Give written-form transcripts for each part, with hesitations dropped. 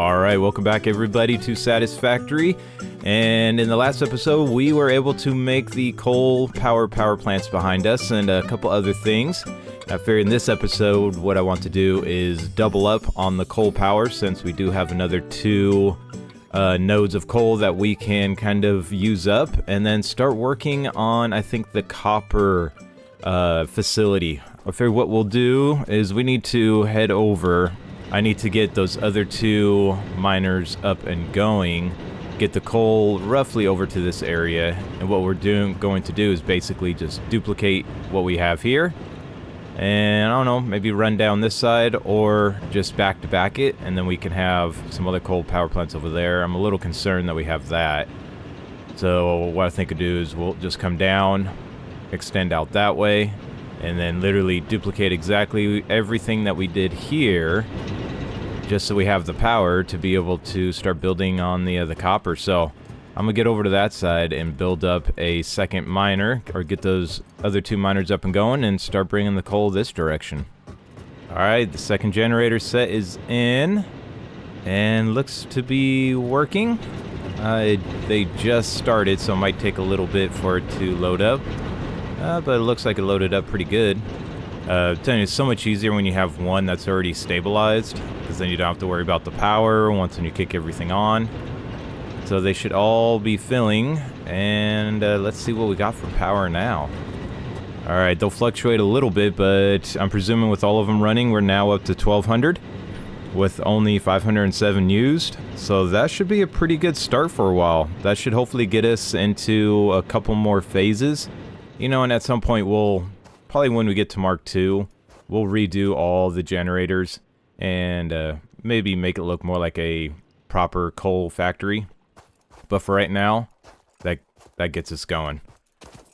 Alright, welcome back everybody to Satisfactory. And in the last episode, we were able to make the coal power plants behind us and a couple other things. I figured in this episode, what I want to do is double up on the coal power, since we do have another two nodes of coal that we can kind of use up, and then start working on, I think, the copper facility. I figured what we'll do is we need to head over. I need to get those other two miners up and going, get the coal roughly over to this area, and what we're going to do is basically just duplicate what we have here, and I don't know, maybe run down this side or just back to back it, and then we can have some other coal power plants over there. I'm a little concerned that we have that, so what I think I'll do is we'll just come down, extend out that way, and then literally duplicate exactly everything that we did here, just so we have the power to be able to start building on the copper. So I'm gonna get over to that side and build up a second miner, or get those other two miners up and going, and start bringing the coal this direction. Alright, the second generator set is in and looks to be working. They just started, so it might take a little bit for it to load up. But it looks like it loaded up pretty good. I'm telling you, it's so much easier when you have one that's already stabilized, because then you don't have to worry about the power once you kick everything on. So they should all be filling, and let's see what we got for power now. Alright, they'll fluctuate a little bit, but I'm presuming with all of them running, we're now up to 1200, with only 507 used. So that should be a pretty good start for a while. That should hopefully get us into a couple more phases. You know, and at some point we'll, probably when we get to Mark II, we'll redo all the generators and maybe make it look more like a proper coal factory. But for right now, that gets us going.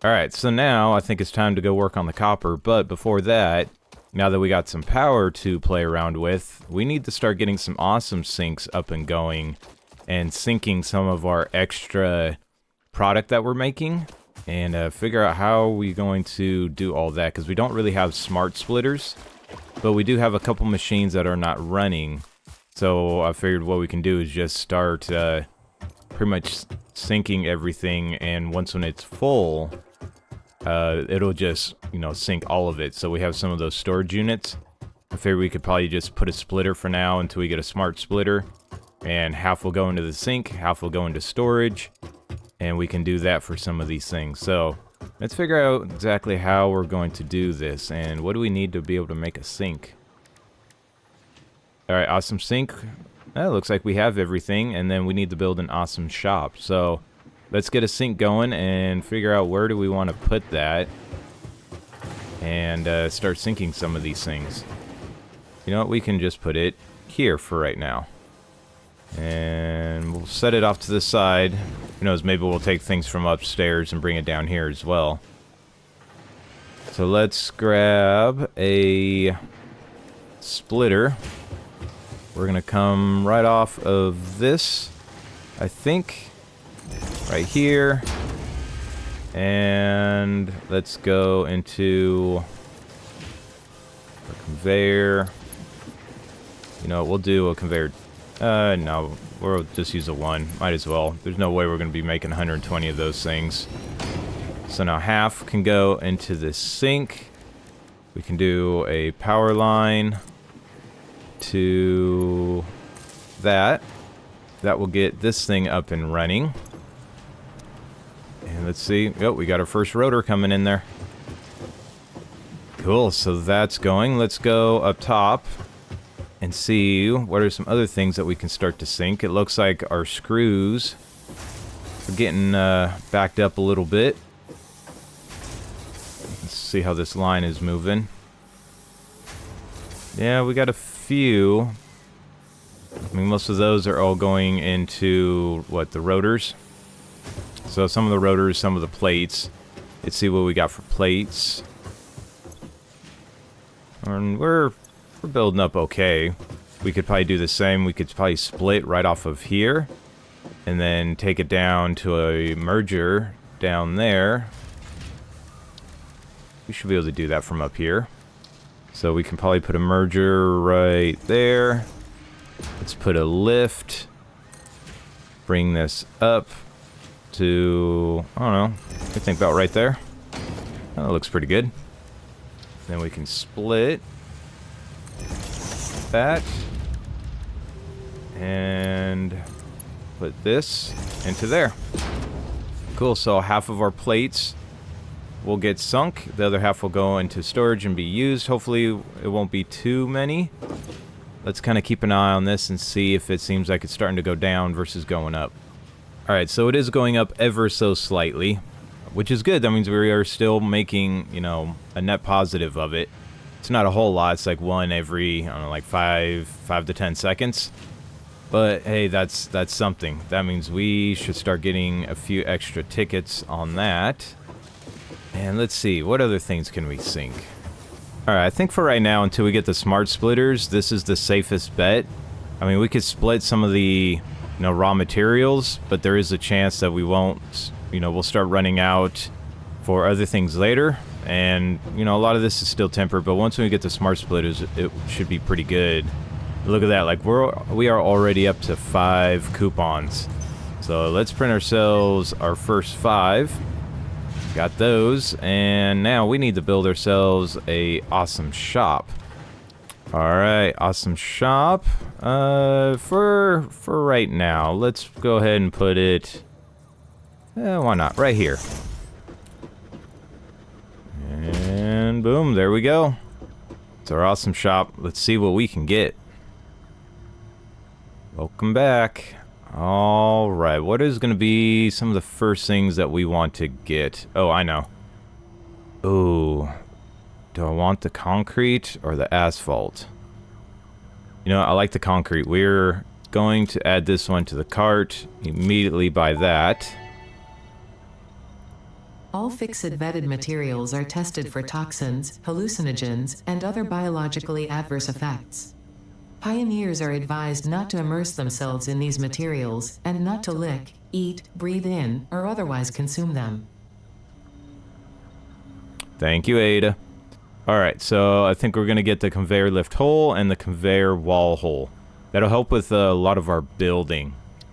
Alright, so now I think it's time to go work on the copper, but before that, now that we got some power to play around with, we need to start getting some awesome sinks up and going and syncing some of our extra product that we're making. And figure out how we're going to do all that, because we don't really have smart splitters, but we do have a couple machines that are not running. So I figured what we can do is just start pretty much syncing everything, and once when it's full, it'll just, you know, sync all of it. So we have some of those storage units. I figured we could probably just put a splitter for now until we get a smart splitter, and half will go into the sink, half will go into storage. And we can do that for some of these things. So let's figure out exactly how we're going to do this. And what do we need to be able to make a sink? Alright, awesome sink. It looks like we have everything. And then we need to build an awesome shop. So let's get a sink going and figure out where do we want to put that. And start sinking some of these things. You know what? We can just put it here for right now. And we'll set it off to the side. Who knows, maybe we'll take things from upstairs and bring it down here as well. So let's grab a splitter. We're gonna come right off of this, I think, right here. And let's go into a conveyor. You know, we'll do a conveyor. No, we'll just use a one. Might as well. There's no way we're going to be making 120 of those things. So now half can go into this sink. We can do a power line to that. That will get this thing up and running. And let's see. Oh, we got our first rotor coming in there. Cool, so that's going. Let's go up top and see what are some other things that we can start to sync. It looks like our screws are getting backed up a little bit. Let's see how this line is moving. Yeah, we got a few. I mean, most of those are all going into, what, the rotors? So some of the rotors, some of the plates. Let's see what we got for plates. And we're building up okay. We could probably do the same. We could probably split right off of here and then take it down to a merger down there. We should be able to do that from up here. So we can probably put a merger right there. Let's put a lift. Bring this up to, I don't know, I think about right there. That looks pretty good. Then we can split that and put this into there. Cool, so half of our plates will get sunk. The other half will go into storage and be used. Hopefully it won't be too many. Let's kind of keep an eye on this and see if it seems like it's starting to go down versus going up. Alright, so it is going up ever so slightly, which is good. That means we are still making, you know, a net positive of it. It's not a whole lot. It's like one every, I don't know, like 5 to 10 seconds. But hey, that's something. That means we should start getting a few extra tickets on that. And let's see, what other things can we sink? Alright, I think for right now, until we get the smart splitters, this is the safest bet. I mean, we could split some of the, you know, raw materials, but there is a chance that we won't, you know, we'll start running out for other things later. And, you know, a lot of this is still tempered, but once we get the smart splitters, it should be pretty good. Look at that, like we are already up to 5 coupons. So let's print ourselves our first 5. Got those, and now we need to build ourselves a awesome shop. Alright, awesome shop. For right now, let's go ahead and put it, why not, right here. And boom, there we go. It's our awesome shop. Let's see what we can get. Welcome back. Alright, what is going to be some of the first things that we want to get? Oh, I know. Ooh. Do I want the concrete or the asphalt? You know, I like the concrete. We're going to add this one to the cart. Immediately buy that. All fixed vetted materials are tested for toxins, hallucinogens, and other biologically adverse effects. Pioneers are advised not to immerse themselves in these materials, and not to lick, eat, breathe in, or otherwise consume them. Thank you, Ada. Alright, so I think we're going to get the conveyor lift hole and the conveyor wall hole. That'll help with a lot of our building.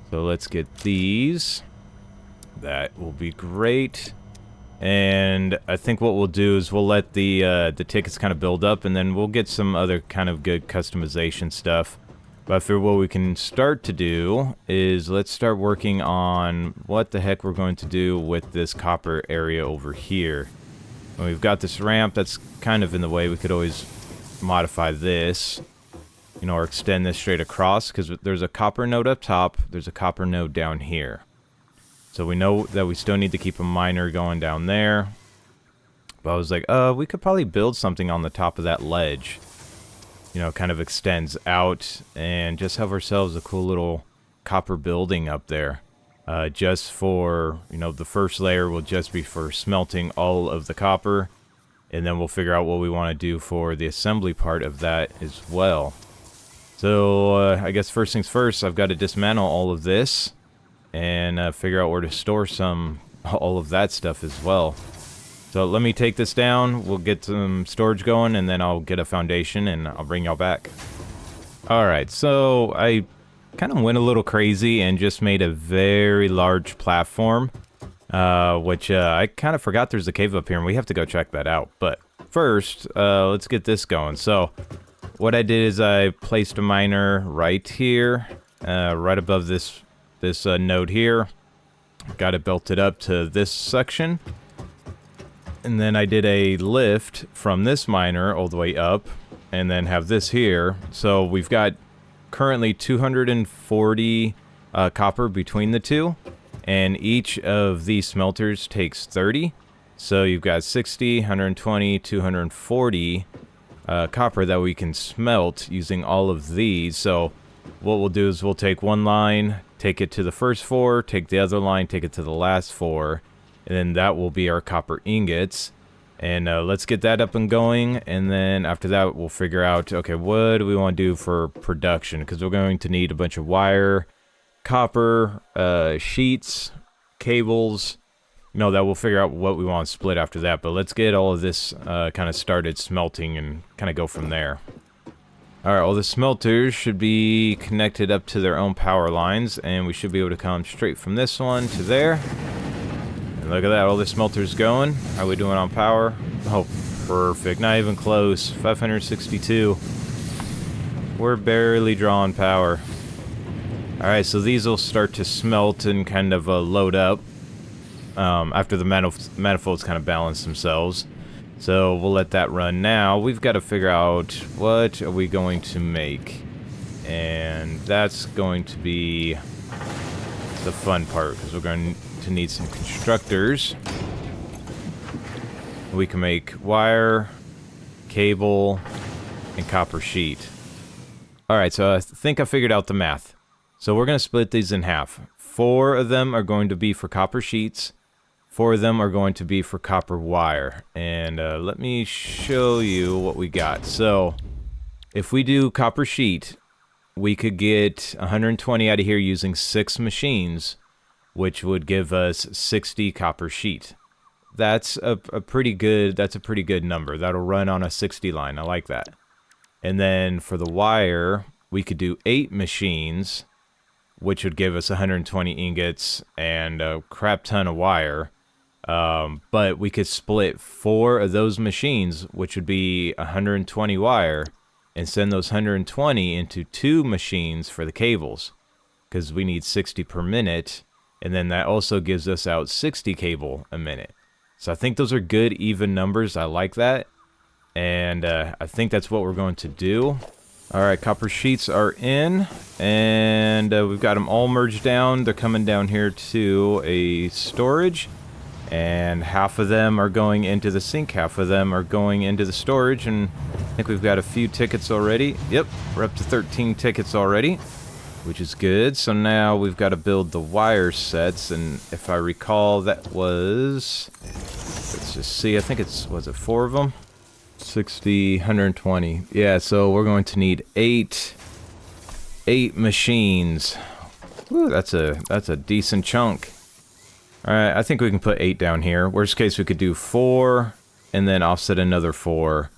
So let's get these. That will be great. And I think what we'll do is we'll let the tickets kind of build up, and then we'll get some other kind of good customization stuff. But for what we can start to do is let's start working on what the heck we're going to do with this copper area over here. And we've got this ramp that's kind of in the way. We could always modify this, you know, or extend this straight across, because there's a copper node up top, there's a copper node down here. So we know that we still need to keep a miner going down there. But I was like, we could probably build something on the top of that ledge. You know, kind of extends out, and just have ourselves a cool little copper building up there. Just for, you know, the first layer will just be for smelting all of the copper. And then we'll figure out what we want to do for the assembly part of that as well. So, I guess first things first, I've got to dismantle all of this. And figure out where to store all of that stuff as well. So let me take this down, we'll get some storage going, and then I'll get a foundation and I'll bring y'all back. Alright, so I kind of went a little crazy and just made a very large platform. Which I kind of forgot there's a cave up here and we have to go check that out. But first, let's get this going. So what I did is I placed a miner right here, right above this node here. Got it belted up to this section. And then I did a lift from this miner all the way up, and then have this here. So we've got currently 240 copper between the two, and each of these smelters takes 30. So you've got 60, 120, 240 copper that we can smelt using all of these. So what we'll do is we'll take one line, take it to the first 4, take the other line, take it to the last 4, and then that will be our copper ingots. And let's get that up and going, and then after that we'll figure out, okay, what do we want to do for production, because we're going to need a bunch of wire, copper, sheets, cables, you know, that we'll figure out what we want to split after that. But let's get all of this kind of started smelting and kind of go from there. Alright, well the smelters should be connected up to their own power lines, and we should be able to come straight from this one to there. And look at that, all the smelters going. How are we doing on power? Oh, perfect. Not even close. 562. We're barely drawing power. Alright, so these will start to smelt and kind of load up after the manifolds kind of balance themselves. So we'll let that run now. We've got to figure out what are we going to make. And that's going to be the fun part, because we're going to need some constructors. We can make wire, cable, and copper sheet. Alright, so I think I figured out the math. So we're going to split these in half. 4 of them are going to be for copper sheets. 4 of them are going to be for copper wire. And let me show you what we got. So if we do copper sheet, we could get 120 out of here using 6 machines, which would give us 60 copper sheet. That's a pretty good number. That'll run on a 60 line. I like that. And then for the wire, we could do 8 machines, which would give us 120 ingots and a crap ton of wire. But we could split 4 of those machines, which would be 120 wire, and send those 120 into 2 machines for the cables, because we need 60 per minute, and then that also gives us out 60 cable a minute. So I think those are good even numbers. I like that, and I think that's what we're going to do. Alright, copper sheets are in, and we've got them all merged down. They're coming down here to a storage, and half of them are going into the sink, half of them are going into the storage, and I think we've got a few tickets already. Yep, we're up to 13 tickets already, which is good. So now we've got to build the wire sets, and if I recall, that was, let's just see, I think was it 4 of them? 60, 120. Yeah, so we're going to need 8 machines. Woo, that's a decent chunk. Alright, I think we can put 8 down here. Worst case, we could do 4, and then offset another 4.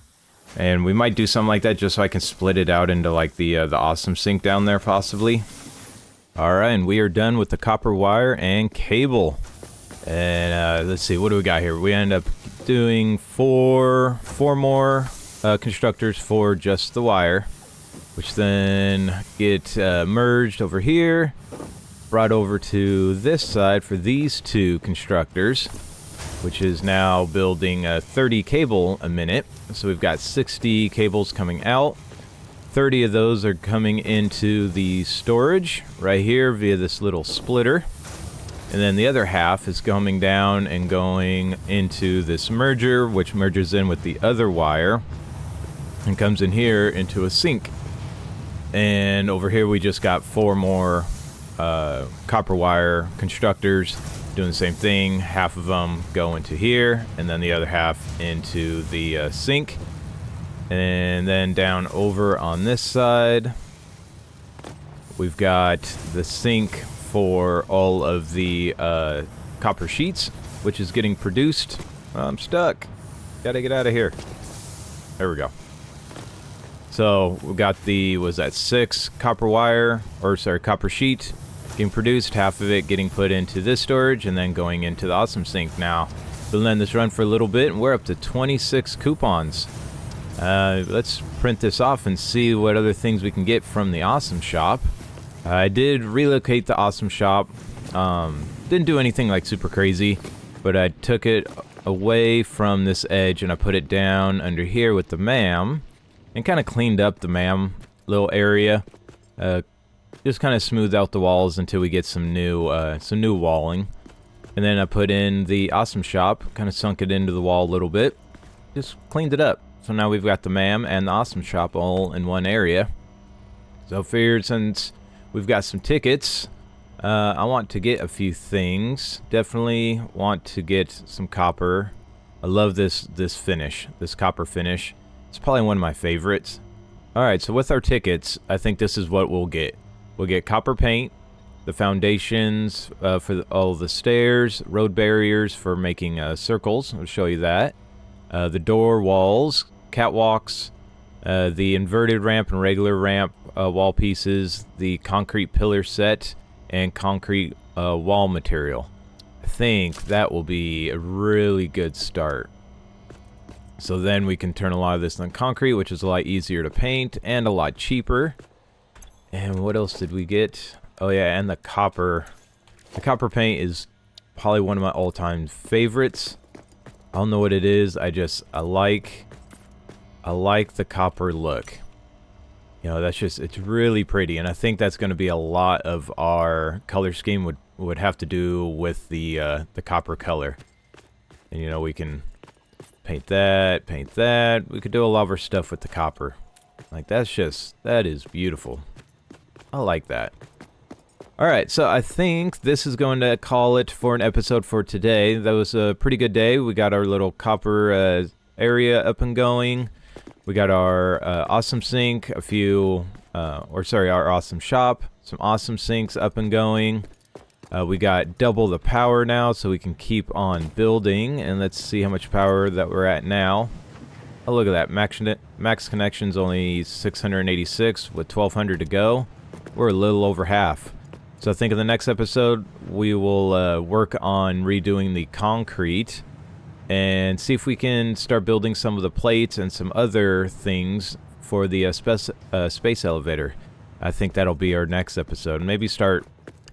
And we might do something like that just so I can split it out into like the awesome sink down there, possibly. Alright, and we are done with the copper wire and cable. And let's see, what do we got here? We end up doing four more constructors for just the wire, which then get merged over here, brought over to this side for these 2 constructors, which is now building 30 cable a minute. So we've got 60 cables coming out. 30 of those are coming into the storage right here via this little splitter. And then the other half is coming down and going into this merger, which merges in with the other wire and comes in here into a sink. And over here we just got 4 more copper wire constructors doing the same thing. Half of them go into here, and then the other half into the sink. And then down over on this side, we've got the sink for all of the copper sheets, which is getting produced. I'm stuck. Gotta get out of here. There we go. So we got was that 6 copper wire, or sorry, copper sheet getting produced, half of it getting put into this storage and then going into the awesome sink now. We'll let this run for a little bit, and we're up to 26 coupons. Let's print this off and see what other things we can get from the awesome shop. I did relocate the awesome shop. Didn't do anything like super crazy, but I took it away from this edge and I put it down under here with the MAM and kind of cleaned up the MAM little area. Just kind of smoothed out the walls until we get some new walling. And then I put in the awesome shop, kind of sunk it into the wall a little bit, just cleaned it up. So now we've got the MAM and the awesome shop all in one area. So I figured since we've got some tickets, I want to get a few things. Definitely want to get some copper. I love this finish, this copper finish. It's probably one of my favorites. Alright, so with our tickets, I think this is what we'll get. We'll get copper paint, the foundations for all the stairs, road barriers for making circles. I'll show you that. The door walls, catwalks, the inverted ramp and regular ramp wall pieces, the concrete pillar set, and concrete wall material. I think that will be a really good start. So then we can turn a lot of this on concrete, which is a lot easier to paint and a lot cheaper. And what else did we get? Oh yeah, and the copper. The copper paint is probably one of my all-time favorites. I don't know what it is. I like the copper look. You know, it's really pretty, and I think that's going to be a lot of our color scheme would have to do with the copper color. And you know, we can paint that. We could do a lot of our stuff with the copper. Like, that is beautiful. I like that. Alright, so I think this is going to call it for an episode for today. That was a pretty good day. We got our little copper area up and going. We got our awesome sink, our awesome shop, some awesome sinks up and going. We got double the power now, so we can keep on building. And let's see how much power that we're at now. Oh, look at that. Max connection's only 686 with 1,200 to go. We're a little over half. So I think in the next episode, we will work on redoing the concrete and see if we can start building some of the plates and some other things for the space elevator. I think that'll be our next episode. Maybe start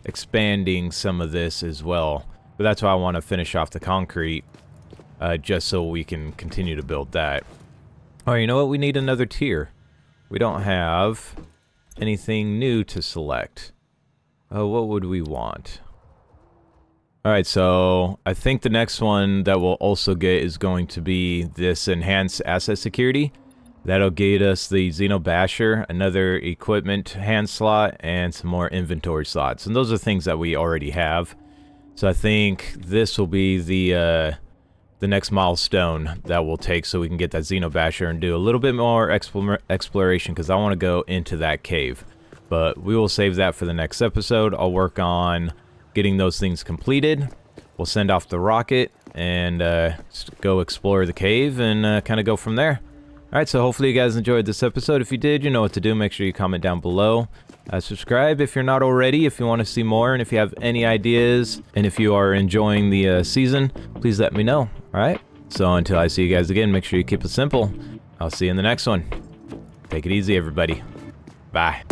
expanding some of this as well. But that's why I want to finish off the concrete, just so we can continue to build that. Oh, you know what? We need another tier. We don't have anything new to select. What would we want? Alright, so I think the next one that we'll also get is going to be this enhanced asset security. That'll get us the Xeno Basher, another equipment hand slot, and some more inventory slots. And those are things that we already have. So I think this will be the next milestone that we'll take so we can get that Xeno Basher and do a little bit more exploration, because I want to go into that cave. But we will save that for the next episode. I'll work on getting those things completed. We'll send off the rocket and go explore the cave and kind of go from there. Alright, so hopefully you guys enjoyed this episode. If you did, you know what to do. Make sure you comment down below. Subscribe if you're not already, if you want to see more. And if you have any ideas, and if you are enjoying the season, please let me know. Alright, so until I see you guys again, make sure you keep it simple. I'll see you in the next one. Take it easy, everybody. Bye.